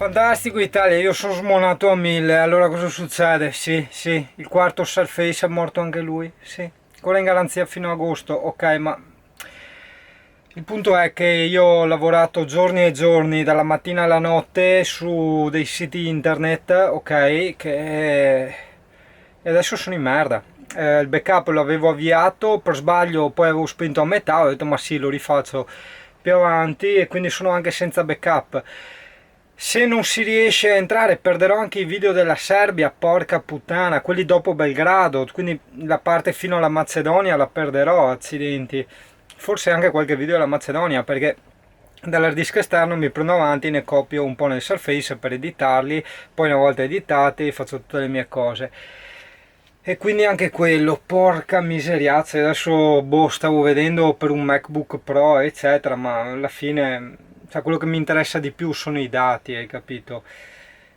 Fantastico Italia, io sono smonato a 1000. Allora cosa succede? Sì, sì, il quarto Surface è morto anche lui, sì. Ancora in garanzia fino a agosto, ok, ma il punto è che io ho lavorato giorni e giorni, dalla mattina alla notte, su dei siti internet, ok, e adesso sono in merda. Il backup l'avevo avviato, per sbaglio poi avevo spento a metà, ho detto ma sì, lo rifaccio più avanti e quindi sono anche senza backup. Se non si riesce a entrare perderò anche i video della Serbia, porca puttana, quelli dopo Belgrado, quindi la parte fino alla Macedonia la perderò, accidenti. Forse anche qualche video della Macedonia, perché dall'hard disk esterno mi prendo avanti, ne copio un po' nel Surface per editarli, poi una volta editati faccio tutte le mie cose. E quindi anche quello, porca miseriazza, adesso boh, stavo vedendo per un MacBook Pro eccetera, ma alla fine, cioè, quello che mi interessa di più sono i dati, hai capito?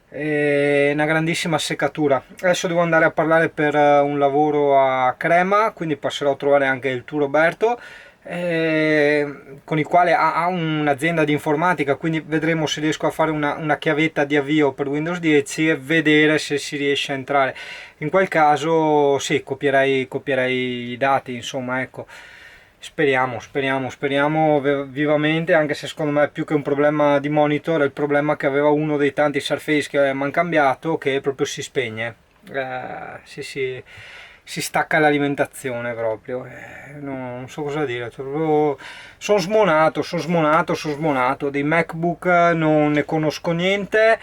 È una grandissima seccatura. Adesso devo andare a parlare per un lavoro a Crema, quindi passerò a trovare anche il tuo Roberto, con il quale ha un'azienda di informatica, quindi vedremo se riesco a fare una chiavetta di avvio per Windows 10 e vedere se si riesce a entrare. In quel caso sì, copierei i dati, insomma, ecco. Speriamo vivamente, anche se secondo me è più che un problema di monitor, è il problema che aveva uno dei tanti Surface che mi hanno cambiato, che proprio si spegne. Si stacca l'alimentazione proprio. Non so cosa dire, sono smonato. Dei MacBook non ne conosco niente.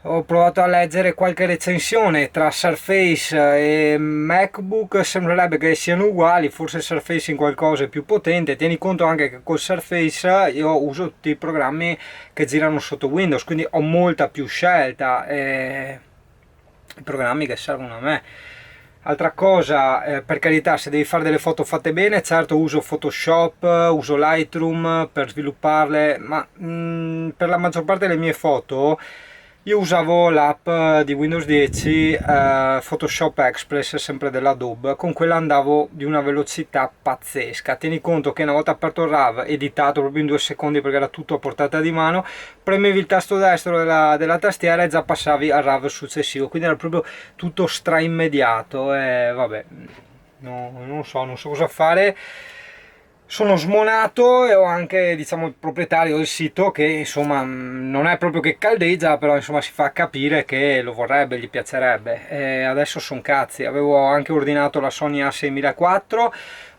Ho provato a leggere qualche recensione tra Surface e MacBook, sembrerebbe che siano uguali, forse Surface in qualcosa è più potente. Tieni conto anche che col Surface io uso tutti i programmi che girano sotto Windows, quindi ho molta più scelta, i programmi che servono a me. Altra cosa, per carità, se devi fare delle foto fatte bene, certo uso Photoshop, uso Lightroom per svilupparle, ma per la maggior parte delle mie foto io usavo l'app di Windows 10, Photoshop Express, sempre dell'Adobe. Con quella andavo di una velocità pazzesca. Tieni conto che una volta aperto il RAW, editato proprio in 2 secondi perché era tutto a portata di mano, premevi il tasto destro della tastiera e già passavi al RAW successivo, quindi era proprio tutto straimmediato. E vabbè, no, non so cosa fare. Sono smonato e ho anche, diciamo, il proprietario del sito che insomma non è proprio che caldeggia, però insomma si fa capire che lo vorrebbe, gli piacerebbe. E adesso sono cazzi. Avevo anche ordinato la Sony A6004,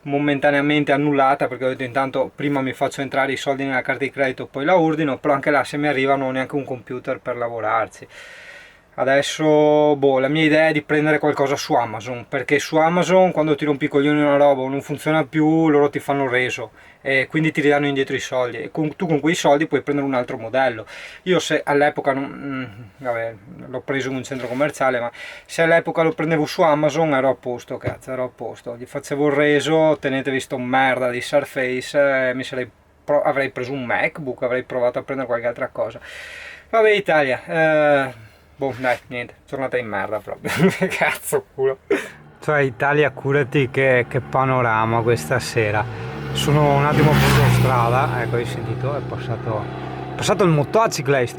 momentaneamente annullata perché ho detto intanto prima mi faccio entrare i soldi nella carta di credito poi la ordino, però anche là se mi arriva non ho neanche un computer per lavorarci. Adesso boh, la mia idea è di prendere qualcosa su Amazon, perché su Amazon quando ti rompi i coglioni una roba o non funziona più, loro ti fanno il reso e quindi ti ridanno indietro i soldi e tu con quei soldi puoi prendere un altro modello. Io se all'epoca vabbè, l'ho preso in un centro commerciale, ma se all'epoca lo prendevo su Amazon ero a posto, cazzo, ero a posto. Gli facevo il reso, tenetevi sto merda di Surface, avrei preso un MacBook, avrei provato a prendere qualche altra cosa. Vabbè Italia, boh, dai, niente, giornata in merda proprio. Cazzo culo. Cioè Italia, curati che panorama questa sera. Sono un attimo fuori la strada, ecco, hai sentito, è passato il motociclist.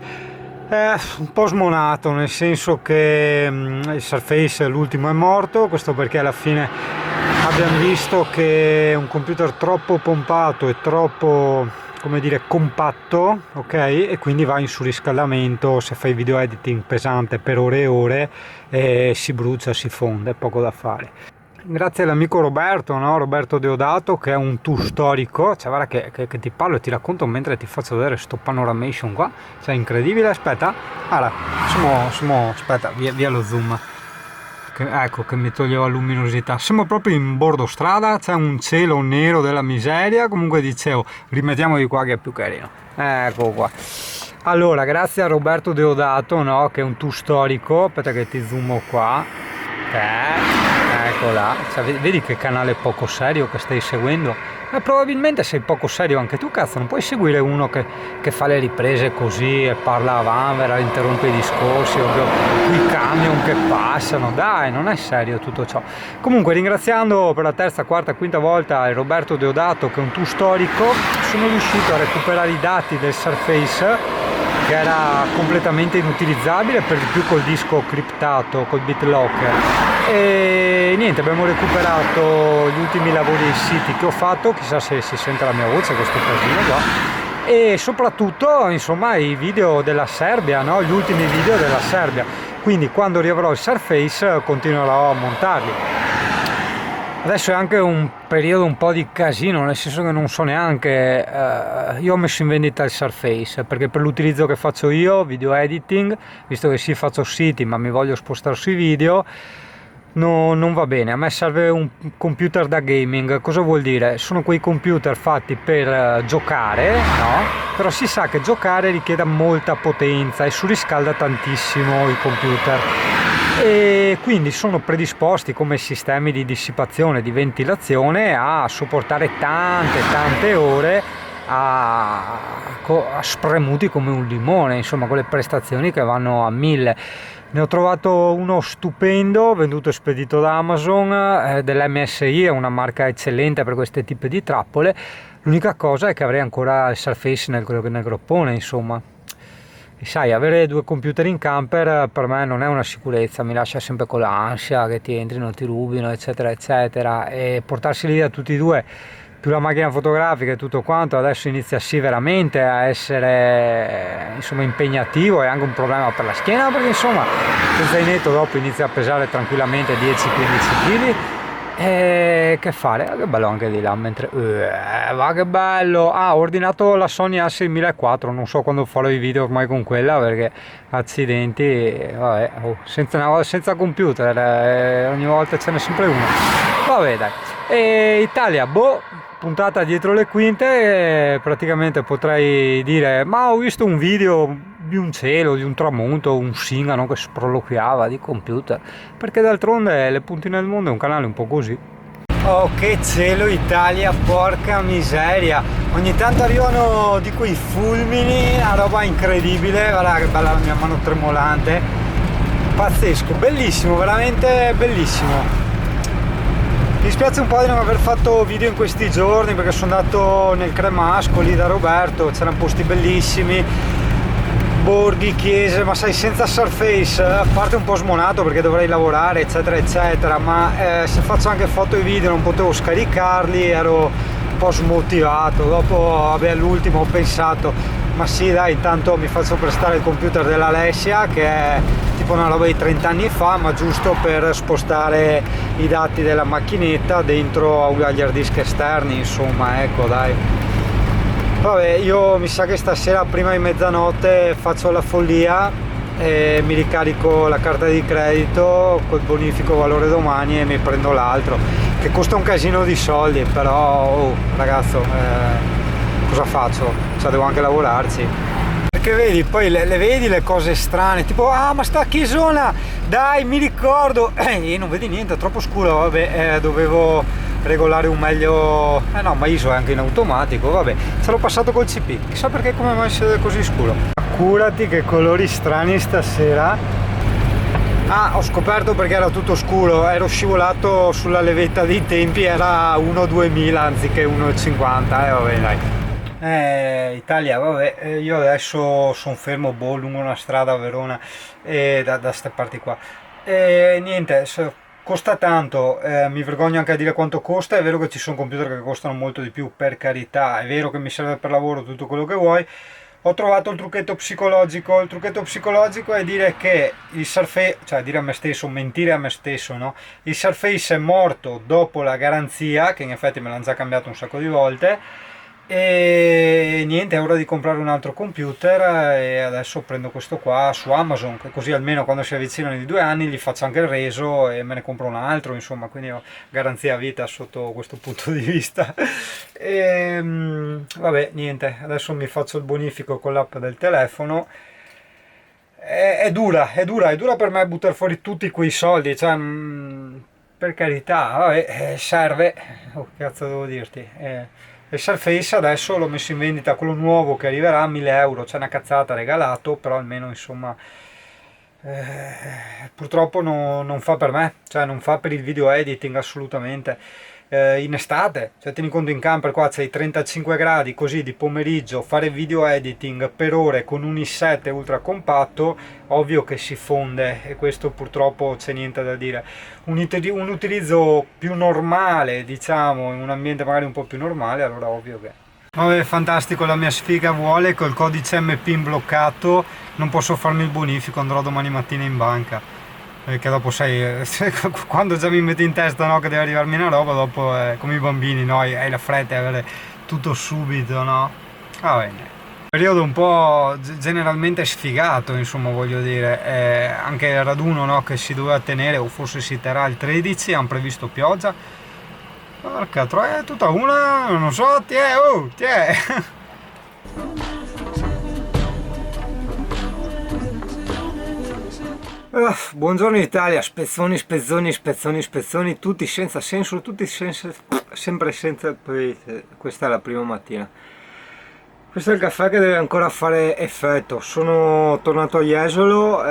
Un po' smonato, nel senso che il Surface l'ultimo è morto, questo perché alla fine abbiamo visto che un computer troppo pompato e troppo, come dire, compatto, ok, e quindi va in surriscaldamento. Se fai video editing pesante per ore e ore si brucia, si fonde, poco da fare. Grazie all'amico Roberto, no? Roberto Deodato, che è un tour storico, cioè guarda che ti parlo e ti racconto mentre ti faccio vedere sto panoramation qua, cioè incredibile. Aspetta, allora, aspetta, via lo zoom. Ecco che mi toglieva luminosità. Siamo proprio in bordo strada, c'è un cielo nero della miseria. Comunque dicevo, rimettiamo di qua che è più carino. Ecco qua. Allora, grazie a Roberto Deodato, no, che è un tour storico. Aspetta che ti zoomo qua. Ecco là, cioè, vedi che canale poco serio che stai seguendo? Probabilmente sei poco serio anche tu, cazzo, non puoi seguire uno che fa le riprese così e parla a vanvera, interrompe i discorsi, ovvio, i camion che passano, dai, non è serio tutto ciò. Comunque, ringraziando per la terza, quarta, quinta volta il Roberto Deodato, che è un tour storico, sono riuscito a recuperare i dati del Surface che era completamente inutilizzabile, per di più col disco criptato, col BitLocker. E niente, abbiamo recuperato gli ultimi lavori e siti che ho fatto, chissà se si sente la mia voce, questo casino qua. E soprattutto insomma i video della Serbia, no? Gli ultimi video della Serbia, quindi quando riavrò il Surface continuerò a montarli. Adesso è anche un periodo un po' di casino, nel senso che non so neanche, io ho messo in vendita il Surface perché per l'utilizzo che faccio io, video editing, visto che sì faccio siti ma mi voglio spostare sui video, no, non va bene. A me serve un computer da gaming. Cosa vuol dire? Sono quei computer fatti per giocare, no? Però si sa che giocare richiede molta potenza e surriscalda tantissimo il computer, e quindi sono predisposti come sistemi di dissipazione, di ventilazione, a sopportare tante ore a spremuti come un limone, insomma, con le prestazioni che vanno a 1000. Ne ho trovato uno stupendo, venduto e spedito da Amazon, dell'MSI, è una marca eccellente per questi tipi di trappole. L'unica cosa è che avrei ancora il Surface nel groppone, insomma. E sai, avere due computer in camper per me non è una sicurezza, mi lascia sempre con l'ansia che ti entrino, ti rubino, eccetera eccetera, e portarsi lì da tutti e due, più la macchina fotografica e tutto quanto, adesso inizia sì veramente a essere insomma impegnativo, e anche un problema per la schiena, perché insomma il zainetto dopo inizia a pesare tranquillamente 10-15 kg. E che fare? Che bello anche di là, mentre va che bello. Ho ordinato la Sony A6400, non so quando farò i video ormai con quella, perché accidenti, vabbè, senza computer, ogni volta ce n'è sempre uno. Vabbè dai. E Italia, puntata dietro le quinte, praticamente potrei dire, ma ho visto un video di un cielo, di un tramonto, un singano che sproloquiava di computer, perché d'altronde Le Puntine del Mondo è un canale un po' così. Oh, che cielo Italia, porca miseria, ogni tanto arrivano di quei fulmini, una roba incredibile, guarda che bella la mia mano tremolante, pazzesco, bellissimo, veramente bellissimo. Mi dispiace un po' di non aver fatto video in questi giorni, perché sono andato nel Cremasco lì da Roberto, c'erano posti bellissimi, borghi, chiese, ma sai, senza Surface, a parte un po' smonato perché dovrei lavorare eccetera eccetera, ma se faccio anche foto e video non potevo scaricarli, ero un po' smotivato. Dopo vabbè, all'ultimo ho pensato, ma sì dai, intanto mi faccio prestare il computer dell'Alessia, che è tipo una roba di 30 anni fa, ma giusto per spostare i dati della macchinetta dentro agli hard disk esterni, insomma, ecco dai. Vabbè, io mi sa che stasera prima di mezzanotte faccio la follia e mi ricarico la carta di credito col bonifico valore domani e mi prendo l'altro, che costa un casino di soldi, però ragazzo, cosa faccio? Cioè, devo anche lavorarci, perché vedi, poi le vedi le cose strane, tipo ma sta chiesona, dai, mi ricordo, e non vedi niente, è troppo scuro. Vabbè, dovevo regolare un meglio, no, ma ISO è anche in automatico, vabbè, ce l'ho passato col CP, chissà perché come mai sia così scuro. Curati che colori strani stasera. Ho scoperto perché era tutto scuro, ero scivolato sulla levetta dei tempi, era 1-2000 anziché 1,50, vabbè dai. Italia, vabbè, io adesso sono fermo lungo una strada a Verona, da ste parti qua, niente, costa tanto, mi vergogno anche a dire quanto costa. È vero che ci sono computer che costano molto di più, per carità, è vero che mi serve per lavoro, tutto quello che vuoi. Ho trovato il trucchetto psicologico. Il trucchetto psicologico è dire che il Surface, cioè dire a me stesso, mentire a me stesso, no? Il Surface è morto dopo la garanzia, che in effetti me l'hanno già cambiato un sacco di volte, e niente, è ora di comprare un altro computer, e adesso prendo questo qua su Amazon, che così almeno quando si avvicinano i 2 anni gli faccio anche il reso e me ne compro un altro, insomma, quindi ho garanzia a vita sotto questo punto di vista. Vabbè, niente, adesso mi faccio il bonifico con l'app del telefono. È dura per me buttare fuori tutti quei soldi, cioè, per carità, vabbè, serve, cazzo devo dirti, il Surface adesso l'ho messo in vendita, quello nuovo che arriverà a 1000 euro, c'è una cazzata, regalato, però almeno insomma, purtroppo non fa per me, cioè non fa per il video editing assolutamente. in estate, cioè tieni conto in camper qua c'hai 35 gradi, così di pomeriggio fare video editing per ore con un i7 ultra compatto, ovvio che si fonde, e questo purtroppo c'è niente da dire. Un utilizzo più normale, diciamo, in un ambiente magari un po' più normale, allora ovvio che... Vabbè, fantastico, la mia sfiga vuole col codice MPIN bloccato, non posso farmi il bonifico, andrò domani mattina in banca. Perché dopo sai, quando già mi metti in testa, no, che deve arrivarmi una roba, dopo è come i bambini, no? Hai la fretta di avere tutto subito, no? Va bene. Periodo un po' generalmente sfigato, insomma, voglio dire. Anche il raduno, no, che si doveva tenere, o forse si terrà il 13, hanno previsto pioggia. Porca troia, è tutta una, non so, tiè. Buongiorno Italia, spezzoni, spezzoni, spezzoni, spezzoni, tutti senza senso, tutti sempre senza prese. Questa è la prima mattina. Questo è il caffè che deve ancora fare effetto. Sono tornato a Jesolo,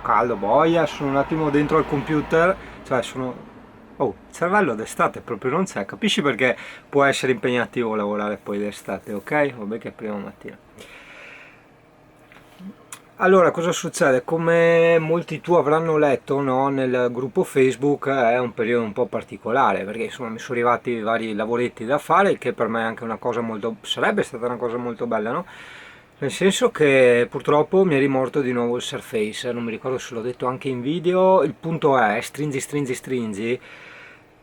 caldo, boia, sono un attimo dentro al computer, cioè sono... Oh, il cervello d'estate proprio non c'è, capisci perché può essere impegnativo lavorare poi d'estate, ok? Vabbè che è prima mattina. Allora, cosa succede? Come molti tu avranno letto, no, nel gruppo Facebook, è un periodo un po' particolare, perché insomma mi sono arrivati vari lavoretti da fare, che per me è anche una cosa molto, sarebbe stata una cosa molto bella, no? Nel senso che purtroppo mi è rimorto di nuovo il Surface, non mi ricordo se l'ho detto anche in video. Il punto è, stringi,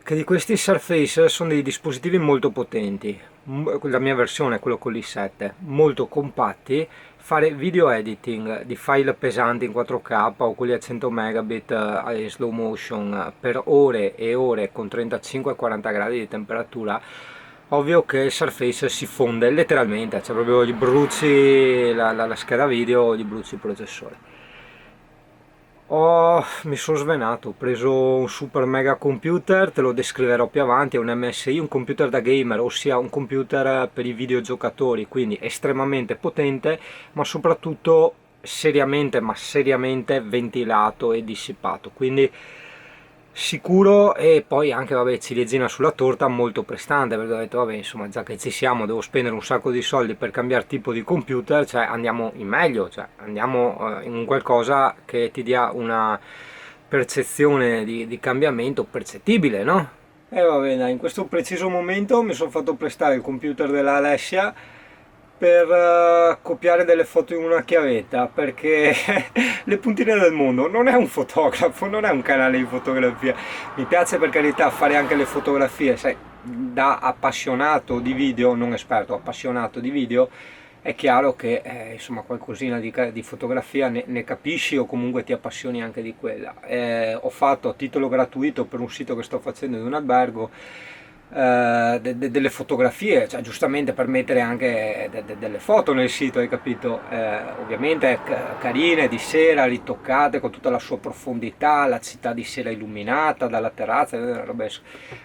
che di questi Surface sono dei dispositivi molto potenti, la mia versione è quello con l'i7, molto compatti. Fare video editing di file pesanti in 4K o quelli a 100 megabit in slow motion per ore e ore con 35-40 gradi di temperatura, ovvio che il Surface si fonde letteralmente, cioè proprio gli bruci la scheda video, gli bruci il processore. Mi sono svenato, ho preso un super mega computer, te lo descriverò più avanti, è un MSI, un computer da gamer, ossia un computer per i videogiocatori, quindi estremamente potente, ma soprattutto seriamente, ma seriamente ventilato e dissipato, quindi sicuro. E poi anche, vabbè, ciliegina sulla torta, molto prestante, perché ho detto vabbè, insomma, già che ci siamo, devo spendere un sacco di soldi per cambiare tipo di computer, cioè andiamo in meglio, cioè andiamo in un qualcosa che ti dia una percezione di cambiamento percettibile, no? E va bene, in questo preciso momento mi sono fatto prestare il computer della Alessia per copiare delle foto in una chiavetta, perché le puntine del mondo non è un fotografo, non è un canale di fotografia. Mi piace per carità fare anche le fotografie, sai, da appassionato di video, non esperto, appassionato di video, è chiaro che insomma qualcosina di fotografia ne capisci, o comunque ti appassioni anche di quella. Ho fatto a titolo gratuito per un sito che sto facendo di un albergo delle fotografie, cioè giustamente per mettere anche delle foto nel sito, hai capito? Ovviamente carine, di sera, ritoccate con tutta la sua profondità, la città di sera illuminata dalla terrazza, robe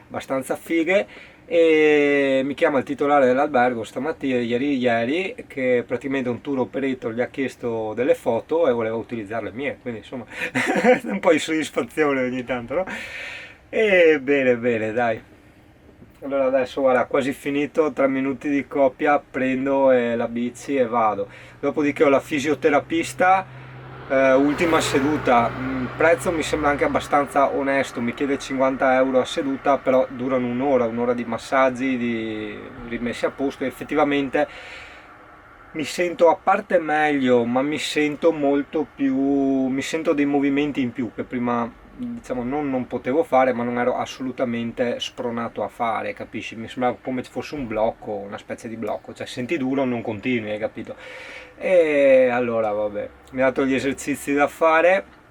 abbastanza fighe. E mi chiama il titolare dell'albergo stamattina, ieri, che praticamente un tour operator gli ha chiesto delle foto e voleva utilizzare le mie, quindi insomma un po' di soddisfazione ogni tanto, no? E bene, dai. Allora adesso guarda, quasi finito, 3 minuti di coppia, prendo la bici e vado. Dopodiché ho la fisioterapista, ultima seduta, il prezzo mi sembra anche abbastanza onesto, mi chiede 50 euro a seduta, però durano un'ora di massaggi, di rimessi a posto, e effettivamente mi sento a parte meglio, ma mi sento molto più, mi sento dei movimenti in più che prima, diciamo, non potevo fare, ma non ero assolutamente spronato a fare, capisci? Mi sembrava come se fosse un blocco, una specie di blocco, cioè senti duro, non continui, hai capito? E allora vabbè, mi ha dato gli esercizi da fare.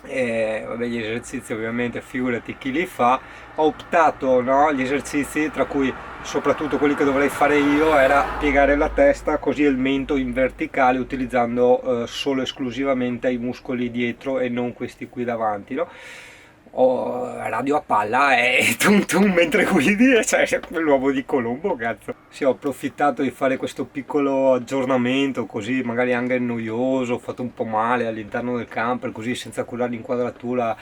E vabbè, gli esercizi ovviamente figurati chi li fa. Ho optato, no, gli esercizi, tra cui soprattutto quelli che dovrei fare io, era piegare la testa così il mento in verticale, utilizzando solo esclusivamente i muscoli dietro e non questi qui davanti, no? Ho radio a palla e tum tum mentre guidi, cioè l'uovo di Colombo, cazzo. Sì, ho approfittato di fare questo piccolo aggiornamento, così magari anche noioso, ho fatto un po' male all'interno del camper, così senza curare l'inquadratura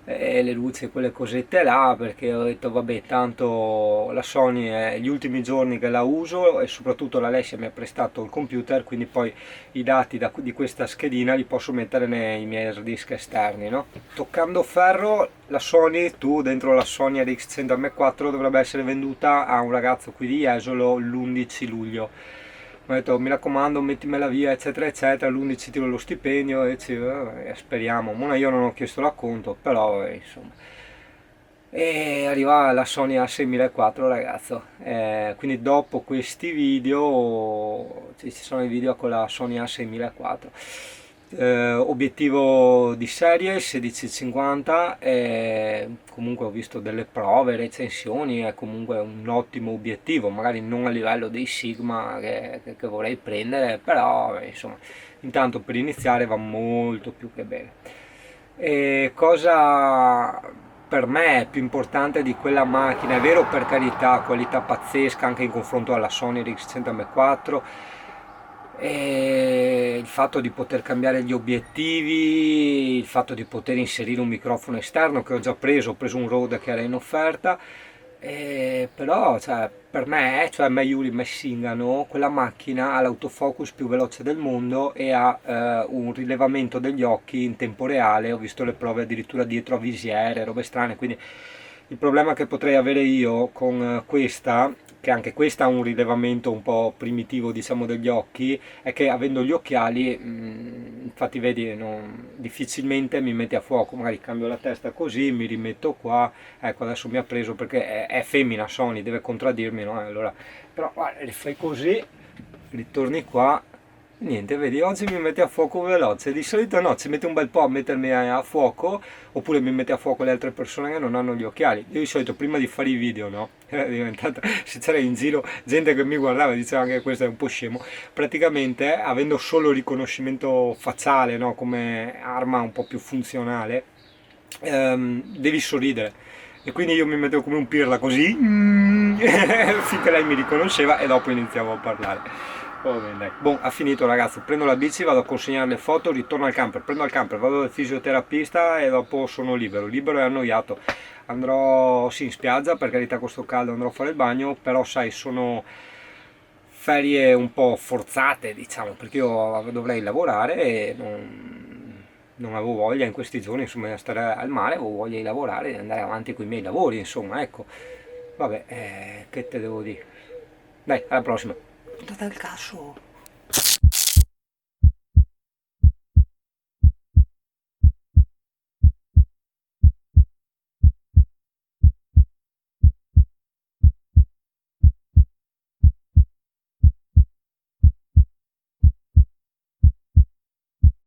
e le luci e quelle cosette là, perché ho detto vabbè, tanto la Sony è gli ultimi giorni che la uso e soprattutto la Alessia mi ha prestato il computer, quindi poi i dati di questa schedina li posso mettere nei miei hard disk esterni, no? Toccando ferro, la Sony, tu dentro la Sony RX100 M4 dovrebbe essere venduta a un ragazzo qui di Jesolo l'11 luglio. Mi ha detto mi raccomando mettimela via eccetera eccetera, l'11 tiro lo stipendio e speriamo. Mona io non ho chiesto l'acconto, però insomma. E arriva la Sony A6004 ragazzo. Quindi dopo questi video ci sono i video con la Sony A6004. Obiettivo di serie 1650, comunque ho visto delle prove, recensioni, è comunque un ottimo obiettivo, magari non a livello dei Sigma che vorrei prendere, però insomma intanto per iniziare va molto più che bene. E cosa per me è più importante di quella macchina, è vero, per carità, qualità pazzesca anche in confronto alla Sony RX100 M4, e il fatto di poter cambiare gli obiettivi, il fatto di poter inserire un microfono esterno che ho preso un Rode che era in offerta, però cioè, per me, cioè me Yuri Messingano, quella macchina ha l'autofocus più veloce del mondo e ha un rilevamento degli occhi in tempo reale, ho visto le prove addirittura dietro a visiere, robe strane, quindi il problema che potrei avere io con questa, che anche questa ha un rilevamento un po' primitivo diciamo degli occhi, è che avendo gli occhiali, infatti vedi, difficilmente mi mette a fuoco, magari cambio la testa così, mi rimetto qua, ecco adesso mi ha preso perché è femmina Sony, deve contraddirmi, no? Allora, però guarda, fai così, ritorni qua, niente, vedi, oggi mi mette a fuoco veloce, di solito no, ci mette un bel po' a mettermi a fuoco, oppure mi mette a fuoco le altre persone che non hanno gli occhiali. Io di solito prima di fare i video, no, era diventato, se c'era in giro gente che mi guardava e diceva che questo è un po' scemo, praticamente avendo solo riconoscimento facciale, no, come arma un po' più funzionale, devi sorridere. E quindi io mi mettevo come un pirla così, finché lei mi riconosceva e dopo iniziavo a parlare. Va bene, dai. Boh, ha finito ragazzi, prendo la bici, vado a consegnare le foto, ritorno al camper, prendo il camper, vado dal fisioterapista e dopo sono libero e annoiato. Andrò sì in spiaggia, per carità con sto caldo andrò a fare il bagno, però sai sono ferie un po' forzate diciamo, perché io dovrei lavorare e non avevo voglia in questi giorni insomma di stare al mare, avevo voglia di lavorare e di andare avanti con i miei lavori insomma, ecco. Vabbè, che te devo dire? Dai, alla prossima. Puntata del cazzo!